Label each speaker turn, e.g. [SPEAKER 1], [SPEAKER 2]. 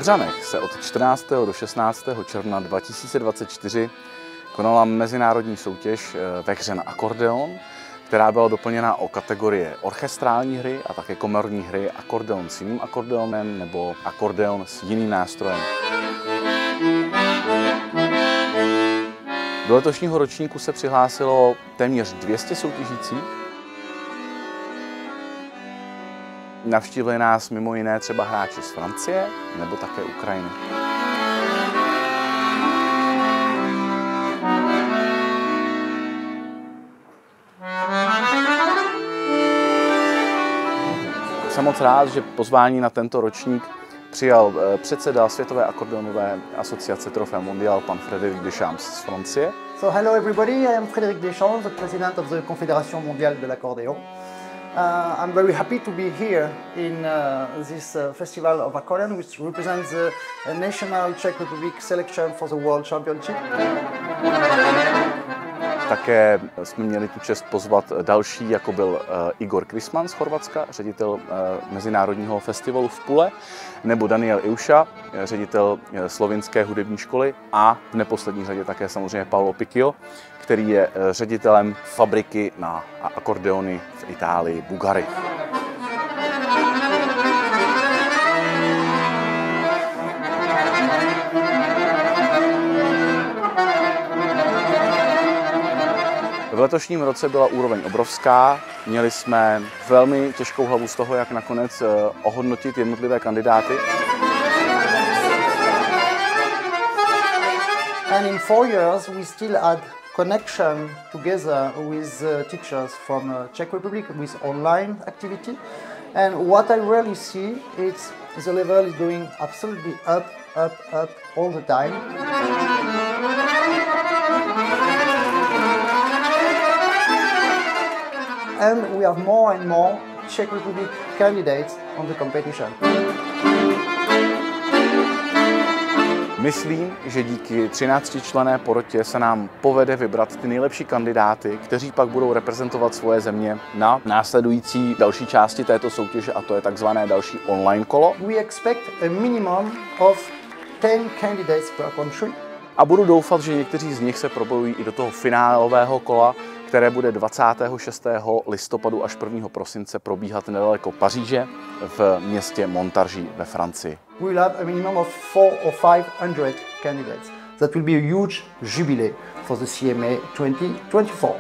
[SPEAKER 1] Břanech se od 14. do 16. června 2024 konala mezinárodní soutěž ve hře na akordeon, která byla doplněna o kategorie orchestrální hry a také komorní hry akordeon s jiným akordeonem nebo akordeon s jiným nástrojem. Do letošního ročníku se přihlásilo téměř 200 soutěžících. Navštívili nás mimo jiné třeba hráči z Francie nebo také Ukrajiny. Jsem moc rád, že pozvání na tento ročník přijal předseda Světové akordeonové asociace Trophée Mondial, pan Frédéric Deschamps z Francie.
[SPEAKER 2] So hello everybody, I am Frédéric Deschamps, the president of the Confédération mondiale de l'accordéon. I'm very happy to be here in this festival of accordion, which represents the national Czech Republic selection for the World Championship.
[SPEAKER 1] Také jsme měli tu čest pozvat další, jako byl Igor Krisman z Chorvatska, ředitel Mezinárodního festivalu v Pule, nebo Daniel Iuša, ředitel slovinské hudební školy a v neposlední řadě také samozřejmě Paolo Picchio, který je ředitelem fabriky na akordeony v Itálii, Bugary. V letošním roce byla úroveň obrovská, měli jsme velmi těžkou hlavu z toho, jak nakonec ohodnotit jednotlivé kandidáty.
[SPEAKER 2] And in 4 years we still had connection together with teachers from Czech Republic with online activity. And what I really see is the level is going absolutely up all the time. And we have more and more Czech Republic candidates on the competition.
[SPEAKER 1] Myslím, že díky 13členné porotě se nám povede vybrat ty nejlepší kandidáty, kteří pak budou reprezentovat svoje země na následující další části této soutěže, a to je takzvané další online kolo.
[SPEAKER 2] We expect a minimum of 10 candidates per country.
[SPEAKER 1] A budu doufat, že někteří z nich se probojují i do toho finálového kola, které bude 26. listopadu až 1. prosince probíhat nedaleko Paříže v městě Montargis ve Francii.
[SPEAKER 2] We will have a minimum of 400 or 500 candidates. That will be a huge jubilee for the CMA 2024.